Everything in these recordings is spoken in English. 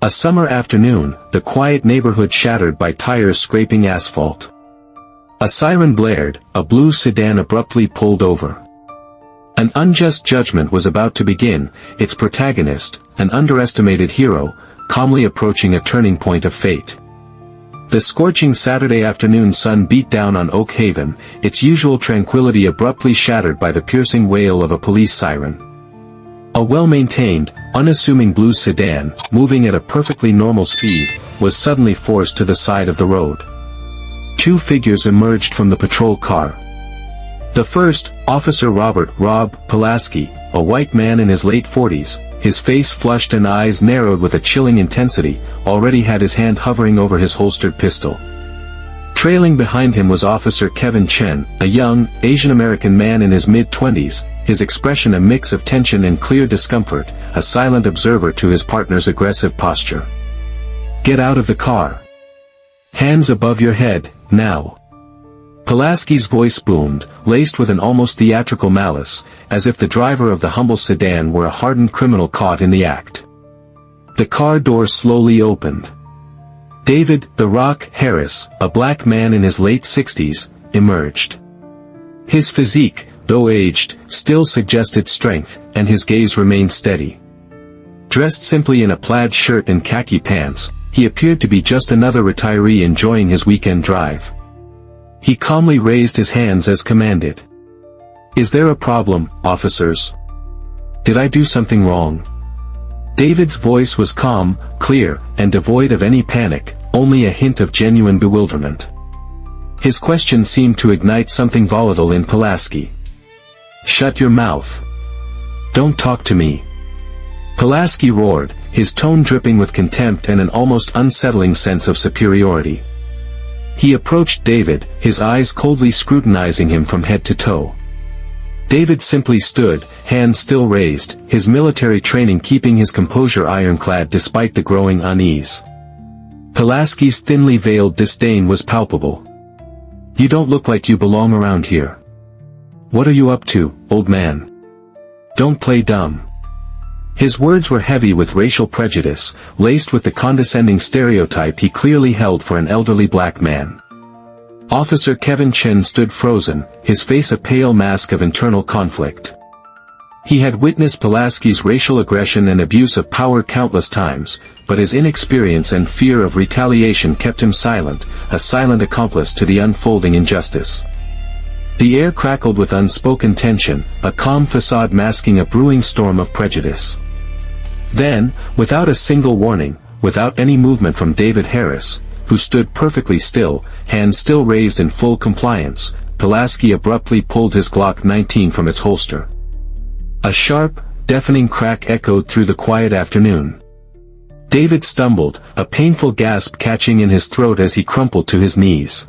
A summer afternoon, the quiet neighborhood shattered by tires scraping asphalt. A siren blared, a blue sedan abruptly pulled over. An unjust judgment was about to begin, its protagonist, an underestimated hero, calmly approaching a turning point of fate. The scorching Saturday afternoon sun beat down on Oak Haven, its usual tranquility abruptly shattered by the piercing wail of a police siren. A well-maintained, unassuming blue sedan, moving at a perfectly normal speed, was suddenly forced to the side of the road. Two figures emerged from the patrol car. The first, Officer Rob Pulaski, a white man in his late 40s, his face flushed and eyes narrowed with a chilling intensity, already had his hand hovering over his holstered pistol. Trailing behind him was Officer Kevin Chen, a young, Asian-American man in his mid-20s, his expression a mix of tension and clear discomfort, a silent observer to his partner's aggressive posture. "Get out of the car. Hands above your head, now." Pulaski's voice boomed, laced with an almost theatrical malice, as if the driver of the humble sedan were a hardened criminal caught in the act. The car door slowly opened. David "The Rock" Harris, a black man in his late 60s, emerged. His physique, though aged, still suggested strength, and his gaze remained steady. Dressed simply in a plaid shirt and khaki pants, he appeared to be just another retiree enjoying his weekend drive. He calmly raised his hands as commanded. "Is there a problem, officers? Did I do something wrong?" David's voice was calm, clear, and devoid of any panic, only a hint of genuine bewilderment. His question seemed to ignite something volatile in Pulaski. "Shut your mouth. Don't talk to me." Pulaski roared, his tone dripping with contempt and an almost unsettling sense of superiority. He approached David, his eyes coldly scrutinizing him from head to toe. David simply stood, hands still raised, his military training keeping his composure ironclad despite the growing unease. Pulaski's thinly veiled disdain was palpable. "You don't look like you belong around here. What are you up to, old man? Don't play dumb." His words were heavy with racial prejudice, laced with the condescending stereotype he clearly held for an elderly black man. Officer Kevin Chen stood frozen, his face a pale mask of internal conflict. He had witnessed Pulaski's racial aggression and abuse of power countless times, but his inexperience and fear of retaliation kept him silent, a silent accomplice to the unfolding injustice. The air crackled with unspoken tension, a calm facade masking a brewing storm of prejudice. Then, without a single warning, without any movement from David Harris, who stood perfectly still, hands still raised in full compliance, Pulaski abruptly pulled his Glock 19 from its holster. A sharp, deafening crack echoed through the quiet afternoon. David stumbled, a painful gasp catching in his throat as he crumpled to his knees.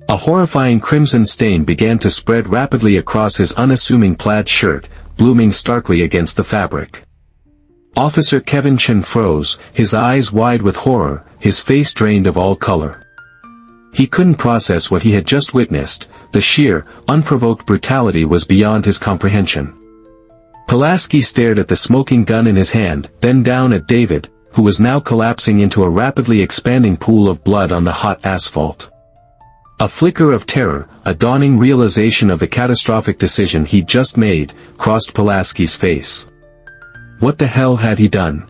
A horrifying crimson stain began to spread rapidly across his unassuming plaid shirt, blooming starkly against the fabric. Officer Kevin Chen froze, his eyes wide with horror, his face drained of all color. He couldn't process what he had just witnessed, the sheer, unprovoked brutality was beyond his comprehension. Pulaski stared at the smoking gun in his hand, then down at David, who was now collapsing into a rapidly expanding pool of blood on the hot asphalt. A flicker of terror, a dawning realization of the catastrophic decision he'd just made, crossed Pulaski's face. What the hell had he done?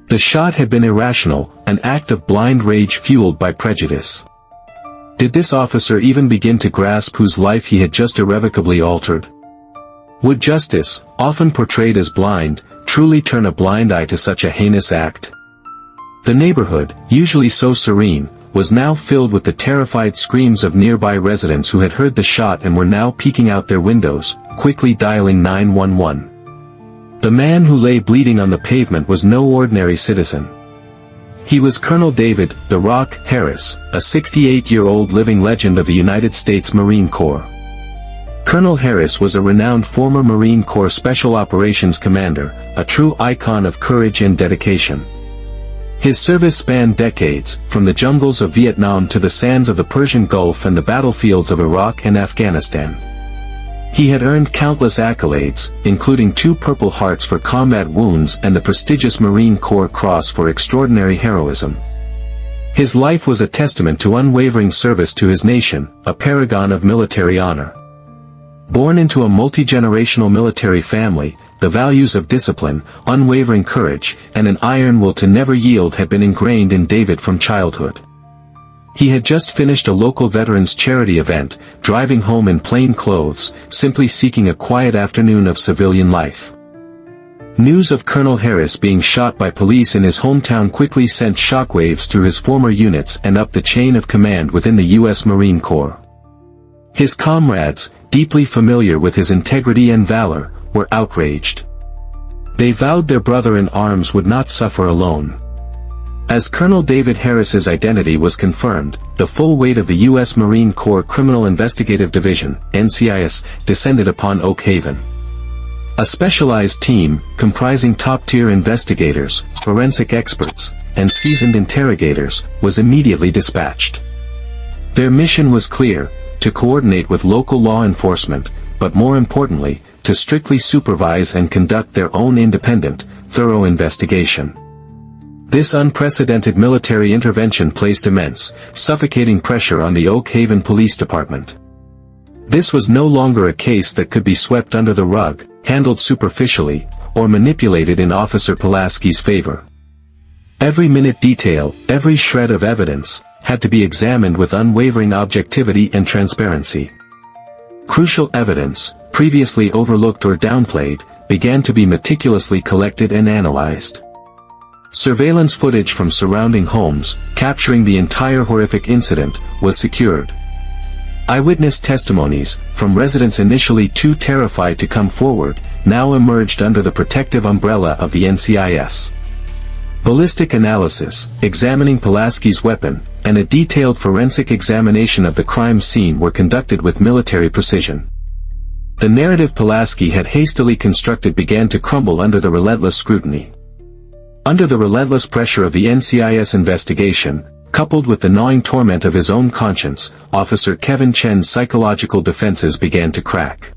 The shot had been irrational, an act of blind rage fueled by prejudice. Did this officer even begin to grasp whose life he had just irrevocably altered? Would justice, often portrayed as blind, truly turn a blind eye to such a heinous act? The neighborhood, usually so serene, was now filled with the terrified screams of nearby residents who had heard the shot and were now peeking out their windows, quickly dialing 911. The man who lay bleeding on the pavement was no ordinary citizen. He was Colonel David "The Rock" Harris, a 68-year-old living legend of the United States Marine Corps. Colonel Harris was a renowned former Marine Corps Special Operations Commander, a true icon of courage and dedication. His service spanned decades, from the jungles of Vietnam to the sands of the Persian Gulf and the battlefields of Iraq and Afghanistan. He had earned countless accolades, including 2 Purple Hearts for combat wounds and the prestigious Marine Corps Cross for extraordinary heroism. His life was a testament to unwavering service to his nation, a paragon of military honor. Born into a multi-generational military family, the values of discipline, unwavering courage, and an iron will to never yield had been ingrained in David from childhood. He had just finished a local veterans charity event, driving home in plain clothes, simply seeking a quiet afternoon of civilian life. News of Colonel Harris being shot by police in his hometown quickly sent shockwaves through his former units and up the chain of command within the U.S. Marine Corps. His comrades, deeply familiar with his integrity and valor, were outraged. They vowed their brother in arms would not suffer alone. As Colonel David Harris's identity was confirmed, the full weight of the U.S. Marine Corps Criminal Investigative Division, NCIS, descended upon Oak Haven. A specialized team, comprising top-tier investigators, forensic experts, and seasoned interrogators, was immediately dispatched. Their mission was clear: to coordinate with local law enforcement, but more importantly, to strictly supervise and conduct their own independent, thorough investigation. This unprecedented military intervention placed immense, suffocating pressure on the Oak Haven Police Department. This was no longer a case that could be swept under the rug, handled superficially, or manipulated in Officer Pulaski's favor. Every minute detail, every shred of evidence, had to be examined with unwavering objectivity and transparency. Crucial evidence, previously overlooked or downplayed, began to be meticulously collected and analyzed. Surveillance footage from surrounding homes, capturing the entire horrific incident, was secured. Eyewitness testimonies, from residents initially too terrified to come forward, now emerged under the protective umbrella of the NCIS. Ballistic analysis, examining Pulaski's weapon, and a detailed forensic examination of the crime scene were conducted with military precision. The narrative Pulaski had hastily constructed began to crumble under the relentless scrutiny. Under the relentless pressure of the NCIS investigation, coupled with the gnawing torment of his own conscience, Officer Kevin Chen's psychological defenses began to crack.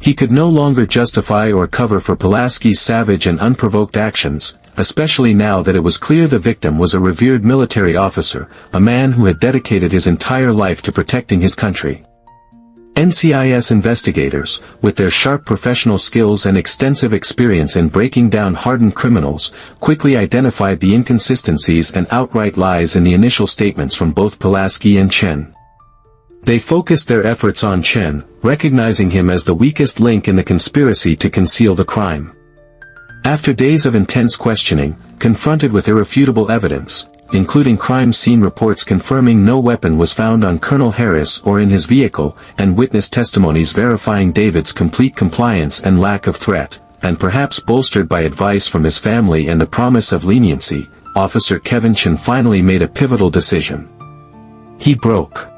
He could no longer justify or cover for Pulaski's savage and unprovoked actions, especially now that it was clear the victim was a revered military officer, a man who had dedicated his entire life to protecting his country. NCIS investigators, with their sharp professional skills and extensive experience in breaking down hardened criminals, quickly identified the inconsistencies and outright lies in the initial statements from both Pulaski and Chen. They focused their efforts on Chen, recognizing him as the weakest link in the conspiracy to conceal the crime. After days of intense questioning, confronted with irrefutable evidence, including crime scene reports confirming no weapon was found on Colonel Harris or in his vehicle, and witness testimonies verifying David's complete compliance and lack of threat, and perhaps bolstered by advice from his family and the promise of leniency, Officer Kevin Chen finally made a pivotal decision. He broke.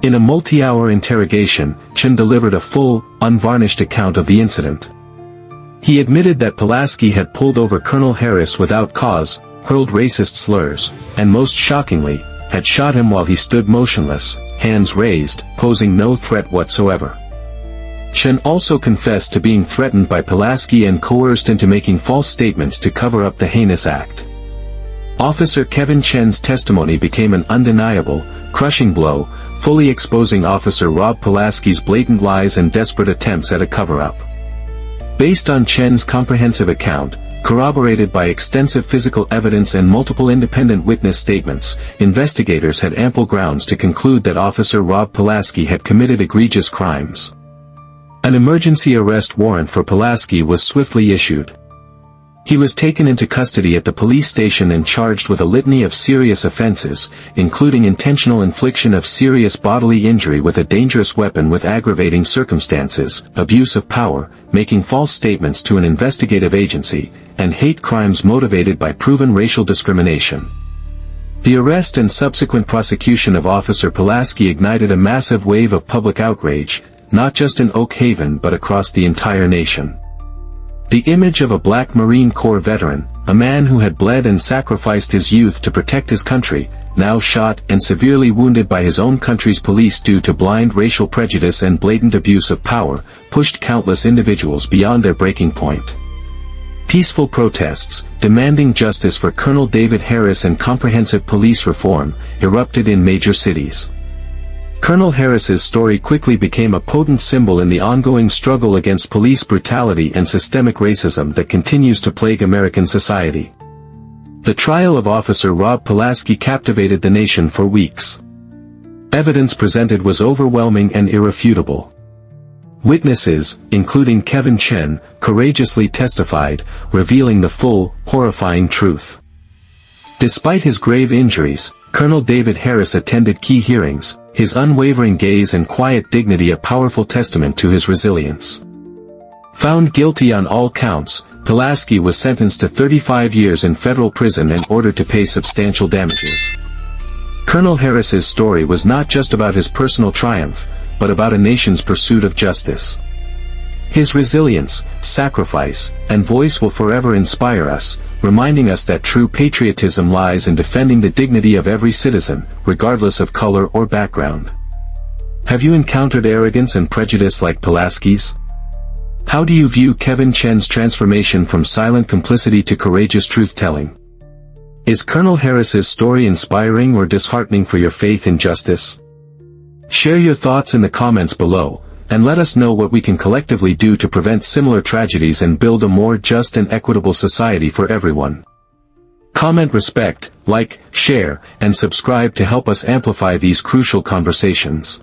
In a multi-hour interrogation, Chen delivered a full, unvarnished account of the incident. He admitted that Pulaski had pulled over Colonel Harris without cause, hurled racist slurs, and most shockingly, had shot him while he stood motionless, hands raised, posing no threat whatsoever. Chen also confessed to being threatened by Pulaski and coerced into making false statements to cover up the heinous act. Officer Kevin Chen's testimony became an undeniable, crushing blow, fully exposing Officer Rob Pulaski's blatant lies and desperate attempts at a cover-up. Based on Chen's comprehensive account, corroborated by extensive physical evidence and multiple independent witness statements, investigators had ample grounds to conclude that Officer Rob Pulaski had committed egregious crimes. An emergency arrest warrant for Pulaski was swiftly issued. He was taken into custody at the police station and charged with a litany of serious offenses, including intentional infliction of serious bodily injury with a dangerous weapon with aggravating circumstances, abuse of power, making false statements to an investigative agency, and hate crimes motivated by proven racial discrimination. The arrest and subsequent prosecution of Officer Pulaski ignited a massive wave of public outrage, not just in Oak Haven but across the entire nation. The image of a black Marine Corps veteran, a man who had bled and sacrificed his youth to protect his country, now shot and severely wounded by his own country's police due to blind racial prejudice and blatant abuse of power, pushed countless individuals beyond their breaking point. Peaceful protests, demanding justice for Colonel David Harris and comprehensive police reform, erupted in major cities. Colonel Harris's story quickly became a potent symbol in the ongoing struggle against police brutality and systemic racism that continues to plague American society. The trial of Officer Rob Pulaski captivated the nation for weeks. Evidence presented was overwhelming and irrefutable. Witnesses, including Kevin Chen, courageously testified, revealing the full, horrifying truth. Despite his grave injuries, Colonel David Harris attended key hearings, his unwavering gaze and quiet dignity a powerful testament to his resilience. Found guilty on all counts, Pulaski was sentenced to 35 years in federal prison and ordered to pay substantial damages. Colonel Harris's story was not just about his personal triumph, but about a nation's pursuit of justice. His resilience, sacrifice, and voice will forever inspire us, reminding us that true patriotism lies in defending the dignity of every citizen, regardless of color or background. Have you encountered arrogance and prejudice like Pulaski's? How do you view Kevin Chen's transformation from silent complicity to courageous truth-telling? Is Colonel Harris's story inspiring or disheartening for your faith in justice? Share your thoughts in the comments below, and let us know what we can collectively do to prevent similar tragedies and build a more just and equitable society for everyone. Comment respect, like, share, and subscribe to help us amplify these crucial conversations.